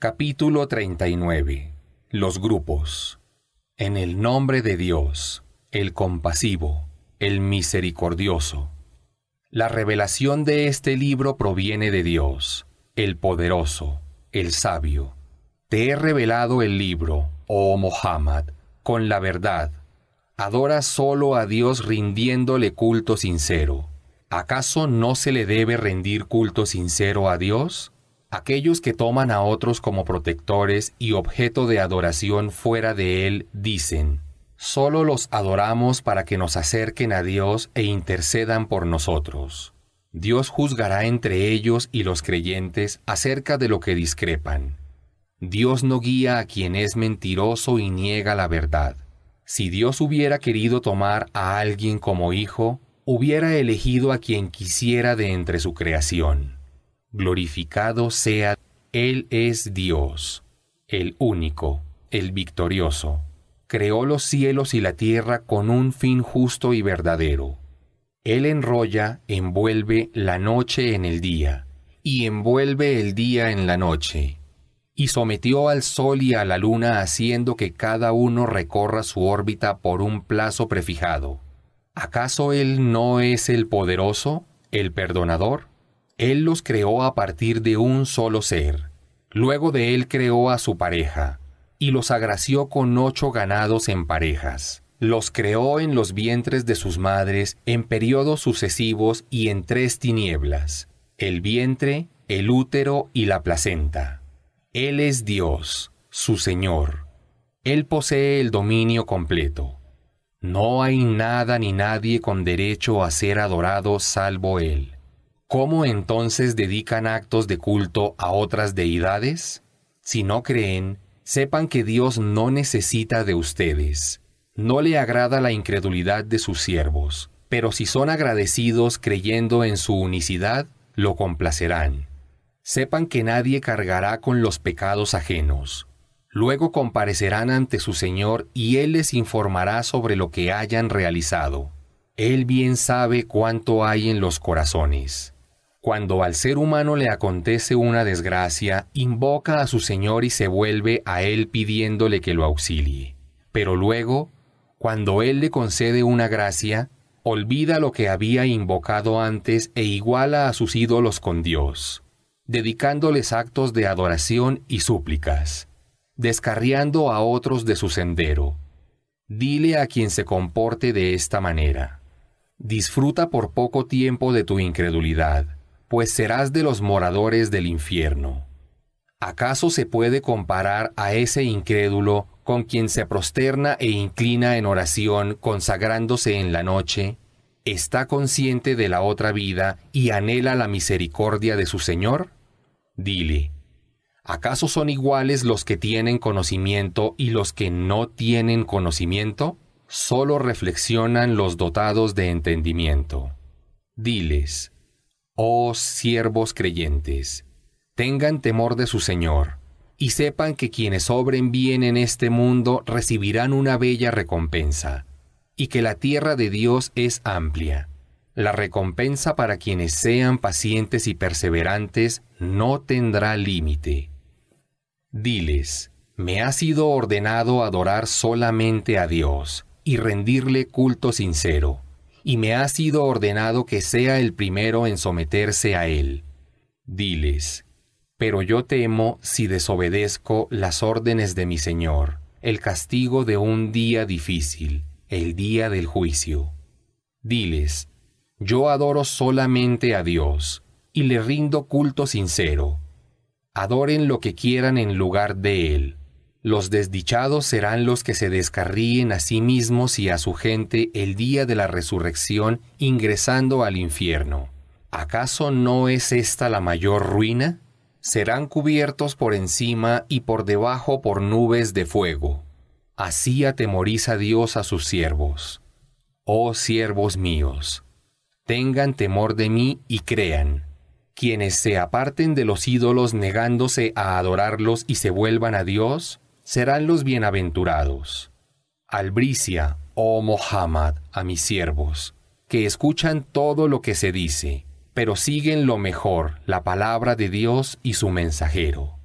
Capítulo 39. Los grupos. En el nombre de Dios, el compasivo, el misericordioso. La revelación de este libro proviene de Dios, el poderoso, el sabio. Te he revelado el libro, oh Muhammad, con la verdad. Adora solo a Dios rindiéndole culto sincero. ¿Acaso no se le debe rendir culto sincero a Dios? Aquellos que toman a otros como protectores y objeto de adoración fuera de Él dicen, solo los adoramos para que nos acerquen a Dios e intercedan por nosotros. Dios juzgará entre ellos y los creyentes acerca de lo que discrepan. Dios no guía a quien es mentiroso y niega la verdad. Si Dios hubiera querido tomar a alguien como hijo, hubiera elegido a quien quisiera de entre su creación. Glorificado sea, Él es Dios, el único, el victorioso. Creó los cielos y la tierra con un fin justo y verdadero. Él envuelve la noche en el día, y envuelve el día en la noche. Y sometió al sol y a la luna haciendo que cada uno recorra su órbita por un plazo prefijado. ¿Acaso Él no es el poderoso, el perdonador? Él los creó a partir de un solo ser. Luego de Él creó a su pareja, y los agració con 8 ganados en parejas. Los creó en los vientres de sus madres en periodos sucesivos y en 3 tinieblas, el vientre, el útero y la placenta. Él es Dios, su Señor. Él posee el dominio completo. No hay nada ni nadie con derecho a ser adorado salvo Él. ¿Cómo entonces dedican actos de culto a otras deidades? Si no creen, sepan que Dios no necesita de ustedes. No le agrada la incredulidad de sus siervos, pero si son agradecidos creyendo en su unicidad, lo complacerán. Sepan que nadie cargará con los pecados ajenos. Luego comparecerán ante su Señor y Él les informará sobre lo que hayan realizado. Él bien sabe cuánto hay en los corazones. Cuando al ser humano le acontece una desgracia, invoca a su Señor y se vuelve a Él pidiéndole que lo auxilie. Pero luego, cuando Él le concede una gracia, olvida lo que había invocado antes e iguala a sus ídolos con Dios, dedicándoles actos de adoración y súplicas, descarriando a otros de su sendero. Dile a quien se comporte de esta manera: disfruta por poco tiempo de tu incredulidad, pues serás de los moradores del infierno. ¿Acaso se puede comparar a ese incrédulo con quien se prosterna e inclina en oración consagrándose en la noche, está consciente de la otra vida y anhela la misericordia de su Señor? Dile, ¿acaso son iguales los que tienen conocimiento y los que no tienen conocimiento? Solo reflexionan los dotados de entendimiento. Diles, oh siervos creyentes, tengan temor de su Señor, y sepan que quienes obren bien en este mundo recibirán una bella recompensa, y que la tierra de Dios es amplia. La recompensa para quienes sean pacientes y perseverantes no tendrá límite. Diles, me ha sido ordenado adorar solamente a Dios y rendirle culto sincero, y me ha sido ordenado que sea el primero en someterse a Él. Diles, pero yo temo si desobedezco las órdenes de mi Señor, el castigo de un día difícil, el día del juicio. Diles, yo adoro solamente a Dios, y le rindo culto sincero. Adoren lo que quieran en lugar de Él. Los desdichados serán los que se descarríen a sí mismos y a su gente el día de la resurrección ingresando al infierno. ¿Acaso no es esta la mayor ruina? Serán cubiertos por encima y por debajo por nubes de fuego. Así atemoriza Dios a sus siervos. Oh siervos míos, tengan temor de mí y crean. Quienes se aparten de los ídolos negándose a adorarlos y se vuelvan a Dios, serán los bienaventurados. Albricia, oh Muhammad, a mis siervos, que escuchan todo lo que se dice, pero siguen lo mejor, la palabra de Dios y su mensajero.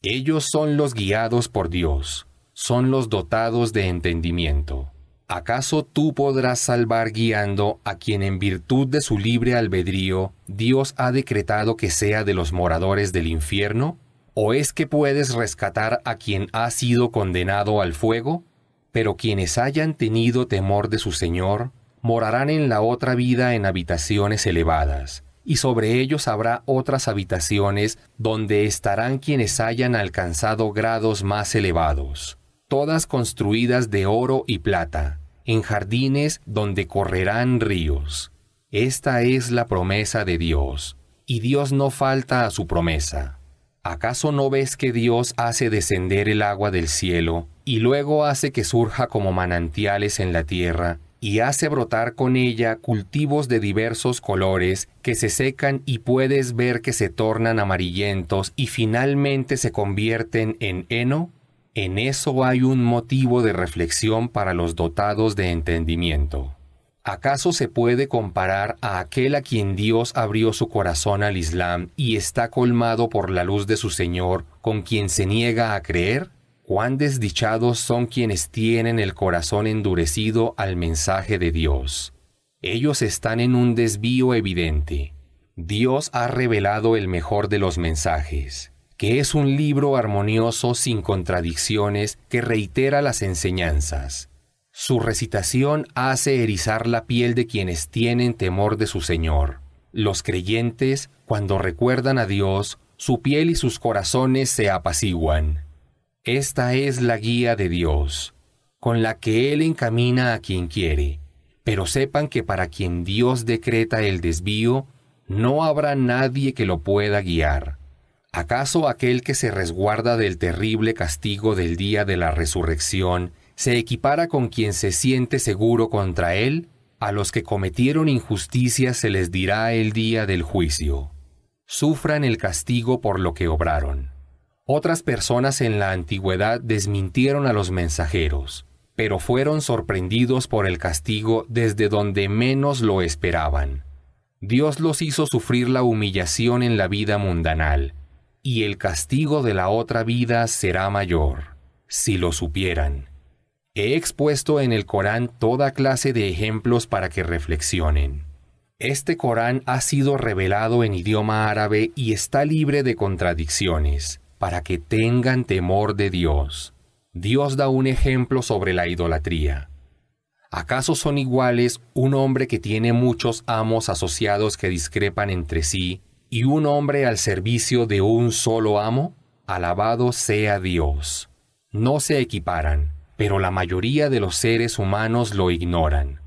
Ellos son los guiados por Dios, son los dotados de entendimiento. ¿Acaso tú podrás salvar guiando a quien en virtud de su libre albedrío Dios ha decretado que sea de los moradores del infierno? ¿O es que puedes rescatar a quien ha sido condenado al fuego? Pero quienes hayan tenido temor de su Señor, morarán en la otra vida en habitaciones elevadas, y sobre ellos habrá otras habitaciones donde estarán quienes hayan alcanzado grados más elevados, todas construidas de oro y plata, en jardines donde correrán ríos. Esta es la promesa de Dios, y Dios no falta a su promesa. ¿Acaso no ves que Dios hace descender el agua del cielo, y luego hace que surja como manantiales en la tierra, y hace brotar con ella cultivos de diversos colores que se secan y puedes ver que se tornan amarillentos y finalmente se convierten en heno? En eso hay un motivo de reflexión para los dotados de entendimiento. ¿Acaso se puede comparar a aquel a quien Dios abrió su corazón al Islam y está colmado por la luz de su Señor con quien se niega a creer? ¡Cuán desdichados son quienes tienen el corazón endurecido al mensaje de Dios! Ellos están en un desvío evidente. Dios ha revelado el mejor de los mensajes, que es un libro armonioso sin contradicciones que reitera las enseñanzas. Su recitación hace erizar la piel de quienes tienen temor de su Señor. Los creyentes, cuando recuerdan a Dios, su piel y sus corazones se apaciguan. Esta es la guía de Dios, con la que Él encamina a quien quiere. Pero sepan que para quien Dios decreta el desvío, no habrá nadie que lo pueda guiar. ¿Acaso aquel que se resguarda del terrible castigo del día de la resurrección se equipara con quien se siente seguro contra él? A los que cometieron injusticia se les dirá el día del juicio: sufran el castigo por lo que obraron. Otras personas en la antigüedad desmintieron a los mensajeros, pero fueron sorprendidos por el castigo desde donde menos lo esperaban. Dios los hizo sufrir la humillación en la vida mundanal, y el castigo de la otra vida será mayor, si lo supieran. He expuesto en el Corán toda clase de ejemplos para que reflexionen. Este Corán ha sido revelado en idioma árabe y está libre de contradicciones, para que tengan temor de Dios. Dios da un ejemplo sobre la idolatría. ¿Acaso son iguales un hombre que tiene muchos amos asociados que discrepan entre sí y un hombre al servicio de un solo amo? Alabado sea Dios. No se equiparan, pero la mayoría de los seres humanos lo ignoran.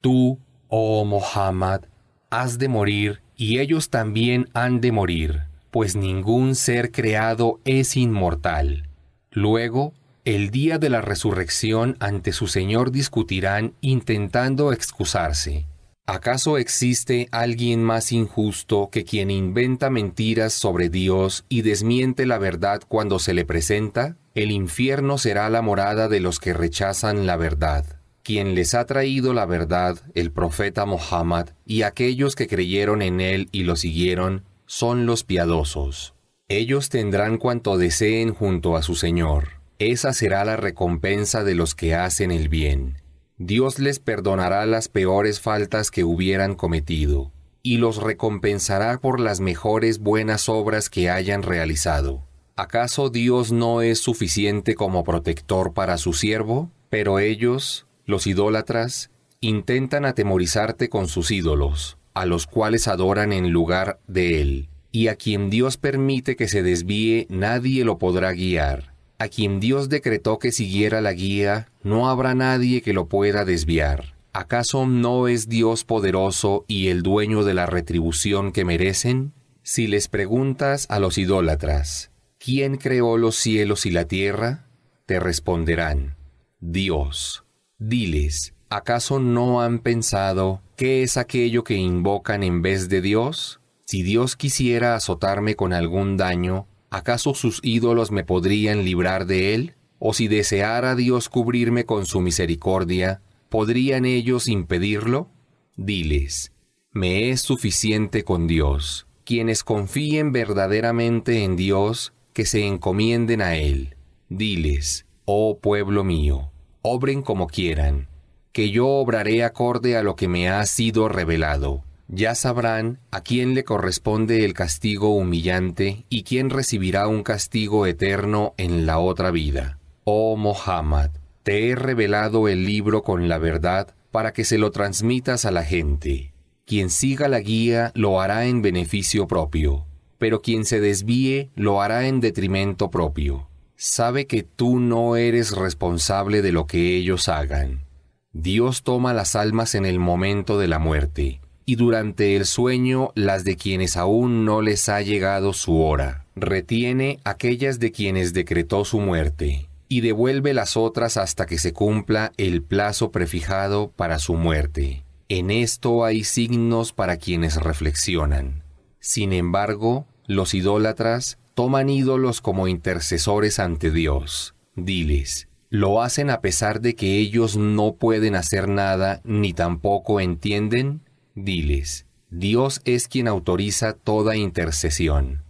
Tú, oh Muhammad, has de morir y ellos también han de morir, pues ningún ser creado es inmortal. Luego, el día de la resurrección ante su Señor discutirán intentando excusarse. ¿Acaso existe alguien más injusto que quien inventa mentiras sobre Dios y desmiente la verdad cuando se le presenta? El infierno será la morada de los que rechazan la verdad. Quien les ha traído la verdad, el profeta Muhammad, y aquellos que creyeron en él y lo siguieron, son los piadosos. Ellos tendrán cuanto deseen junto a su Señor. Esa será la recompensa de los que hacen el bien. Dios les perdonará las peores faltas que hubieran cometido, y los recompensará por las mejores buenas obras que hayan realizado. ¿Acaso Dios no es suficiente como protector para su siervo? Pero ellos, los idólatras, intentan atemorizarte con sus ídolos, a los cuales adoran en lugar de Él, y a quien Dios permite que se desvíe, nadie lo podrá guiar. A quien Dios decretó que siguiera la guía, no habrá nadie que lo pueda desviar. ¿Acaso no es Dios poderoso y el dueño de la retribución que merecen? Si les preguntas a los idólatras, ¿quién creó los cielos y la tierra?, te responderán: Dios. Diles, ¿acaso no han pensado qué es aquello que invocan en vez de Dios? Si Dios quisiera azotarme con algún daño, ¿acaso sus ídolos me podrían librar de él? ¿O si deseara Dios cubrirme con su misericordia, podrían ellos impedirlo? Diles, me es suficiente con Dios. Quienes confíen verdaderamente en Dios, que se encomienden a Él. Diles, oh pueblo mío, obren como quieran, que yo obraré acorde a lo que me ha sido revelado. Ya sabrán a quién le corresponde el castigo humillante y quién recibirá un castigo eterno en la otra vida. Oh Muhammad, te he revelado el libro con la verdad para que se lo transmitas a la gente. Quien siga la guía lo hará en beneficio propio, pero quien se desvíe lo hará en detrimento propio. Sabe que tú no eres responsable de lo que ellos hagan. Dios toma las almas en el momento de la muerte, y durante el sueño las de quienes aún no les ha llegado su hora. Retiene aquellas de quienes decretó su muerte, y devuelve las otras hasta que se cumpla el plazo prefijado para su muerte. En esto hay signos para quienes reflexionan. Sin embargo, los idólatras toman ídolos como intercesores ante Dios. Diles, ¿lo hacen a pesar de que ellos no pueden hacer nada ni tampoco entienden? Diles, Dios es quien autoriza toda intercesión.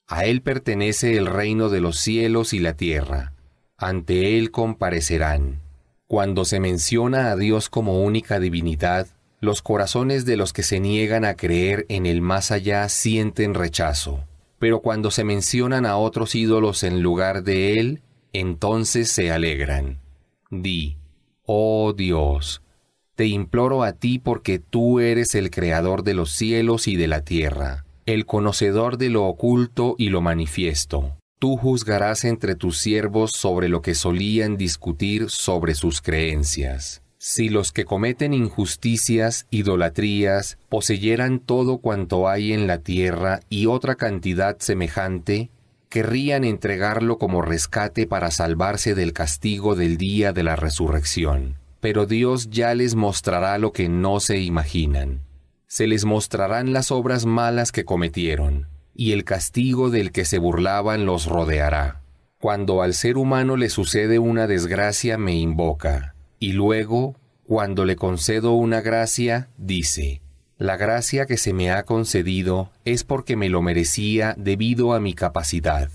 A Él pertenece el reino de los cielos y la tierra. Ante Él comparecerán. Cuando se menciona a Dios como única divinidad, los corazones de los que se niegan a creer en el más allá sienten rechazo. Pero cuando se mencionan a otros ídolos en lugar de Él, entonces se alegran. Di, oh Dios, te imploro a ti porque tú eres el creador de los cielos y de la tierra, el conocedor de lo oculto y lo manifiesto. Tú juzgarás entre tus siervos sobre lo que solían discutir sobre sus creencias. Si los que cometen injusticias, idolatrías, poseyeran todo cuanto hay en la tierra y otra cantidad semejante, querrían entregarlo como rescate para salvarse del castigo del día de la resurrección. Pero Dios ya les mostrará lo que no se imaginan. Se les mostrarán las obras malas que cometieron, y el castigo del que se burlaban los rodeará. Cuando al ser humano le sucede una desgracia me invoca, y luego, cuando le concedo una gracia, dice, la gracia que se me ha concedido es porque me lo merecía debido a mi capacidad.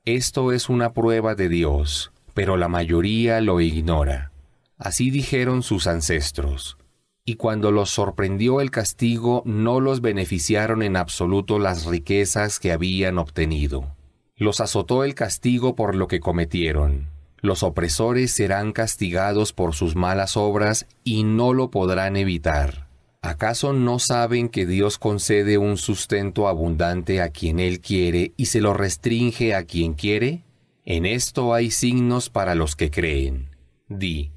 Esto es una prueba de Dios, pero la mayoría lo ignora. Así dijeron sus ancestros. Y cuando los sorprendió el castigo, no los beneficiaron en absoluto las riquezas que habían obtenido. Los azotó el castigo por lo que cometieron. Los opresores serán castigados por sus malas obras y no lo podrán evitar. ¿Acaso no saben que Dios concede un sustento abundante a quien Él quiere y se lo restringe a quien quiere? En esto hay signos para los que creen. Di,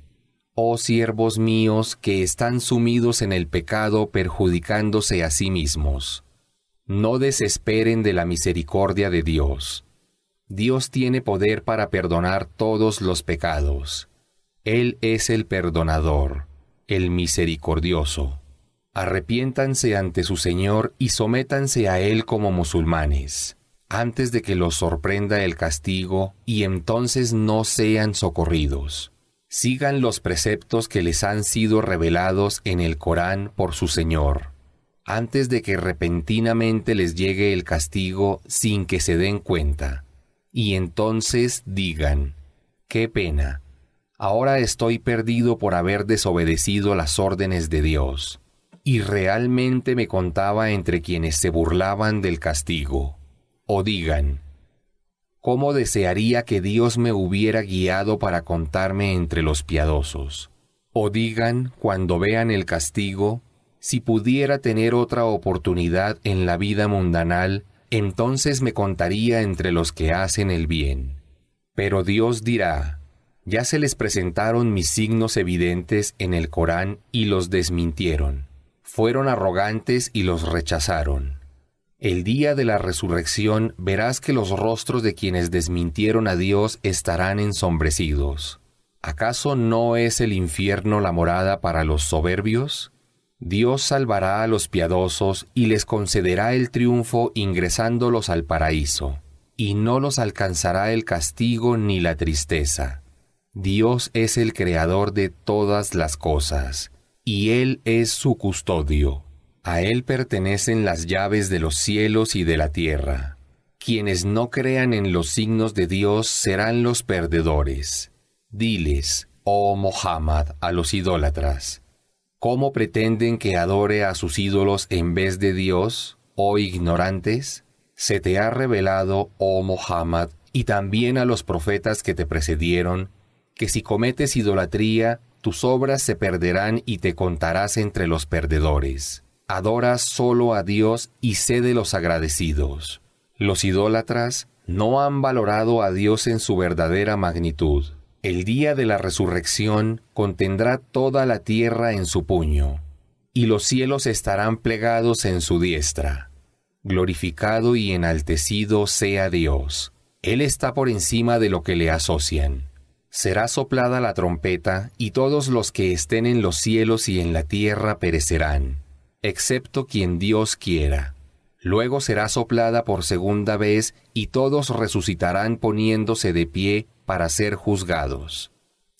oh siervos míos que están sumidos en el pecado perjudicándose a sí mismos. No desesperen de la misericordia de Dios. Dios tiene poder para perdonar todos los pecados. Él es el perdonador, el misericordioso. Arrepiéntanse ante su Señor y sométanse a Él como musulmanes, antes de que los sorprenda el castigo y entonces no sean socorridos. Sigan los preceptos que les han sido revelados en el Corán por su Señor, antes de que repentinamente les llegue el castigo sin que se den cuenta. Y entonces digan, ¡qué pena! Ahora estoy perdido por haber desobedecido las órdenes de Dios. Y realmente me contaba entre quienes se burlaban del castigo. O digan, ¿cómo desearía que Dios me hubiera guiado para contarme entre los piadosos? O digan, cuando vean el castigo, si pudiera tener otra oportunidad en la vida mundanal, entonces me contaría entre los que hacen el bien. Pero Dios dirá, ya se les presentaron mis signos evidentes en el Corán y los desmintieron. Fueron arrogantes y los rechazaron. El día de la resurrección verás que los rostros de quienes desmintieron a Dios estarán ensombrecidos. ¿Acaso no es el infierno la morada para los soberbios? Dios salvará a los piadosos y les concederá el triunfo ingresándolos al paraíso, y no los alcanzará el castigo ni la tristeza. Dios es el creador de todas las cosas, y Él es su custodio. A Él pertenecen las llaves de los cielos y de la tierra. Quienes no crean en los signos de Dios serán los perdedores. Diles, oh Muhammad, a los idólatras, ¿cómo pretenden que adore a sus ídolos en vez de Dios, oh ignorantes? Se te ha revelado, oh Muhammad, y también a los profetas que te precedieron, que si cometes idolatría, tus obras se perderán y te contarás entre los perdedores. Adora solo a Dios y sé de los agradecidos. Los idólatras no han valorado a Dios en su verdadera magnitud. El día de la resurrección contendrá toda la tierra en su puño, y los cielos estarán plegados en su diestra. Glorificado y enaltecido sea Dios. Él está por encima de lo que le asocian. Será soplada la trompeta, y todos los que estén en los cielos y en la tierra perecerán, excepto quien Dios quiera. Luego será soplada por segunda vez, y todos resucitarán poniéndose de pie para ser juzgados.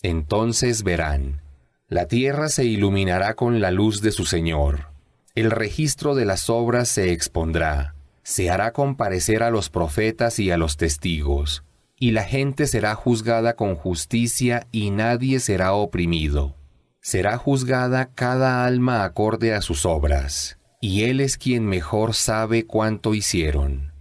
Entonces verán, la tierra se iluminará con la luz de su Señor. El registro de las obras se expondrá. Se hará comparecer a los profetas y a los testigos, y la gente será juzgada con justicia y nadie será oprimido. Será juzgada cada alma acorde a sus obras, y Él es quien mejor sabe cuánto hicieron.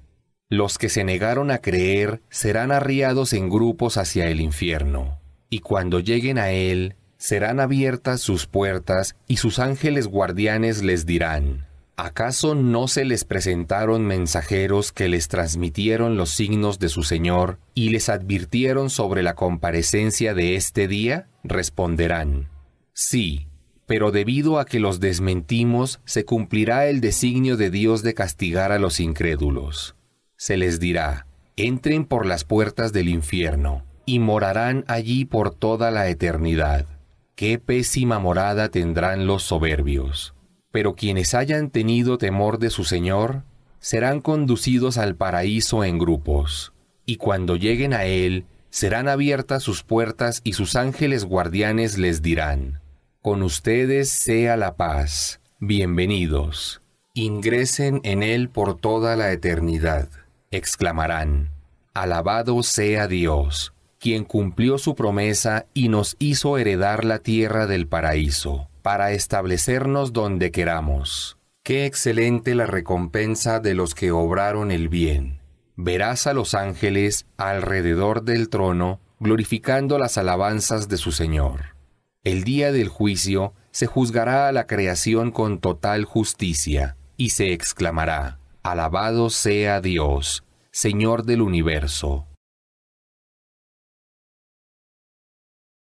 Los que se negaron a creer serán arriados en grupos hacia el infierno, y cuando lleguen a él, serán abiertas sus puertas y sus ángeles guardianes les dirán, ¿acaso no se les presentaron mensajeros que les transmitieron los signos de su Señor y les advirtieron sobre la comparecencia de este día? Responderán, sí, pero debido a que los desmentimos, se cumplirá el designio de Dios de castigar a los incrédulos. Se les dirá, entren por las puertas del infierno, y morarán allí por toda la eternidad. Qué pésima morada tendrán los soberbios. Pero quienes hayan tenido temor de su Señor, serán conducidos al paraíso en grupos, y cuando lleguen a él, serán abiertas sus puertas y sus ángeles guardianes les dirán, con ustedes sea la paz, bienvenidos, ingresen en él por toda la eternidad. Exclamarán, alabado sea Dios, quien cumplió su promesa y nos hizo heredar la tierra del paraíso, para establecernos donde queramos. Qué excelente la recompensa de los que obraron el bien. Verás a los ángeles alrededor del trono, glorificando las alabanzas de su Señor. El día del juicio se juzgará a la creación con total justicia, y se exclamará, alabado sea Dios, Señor del universo.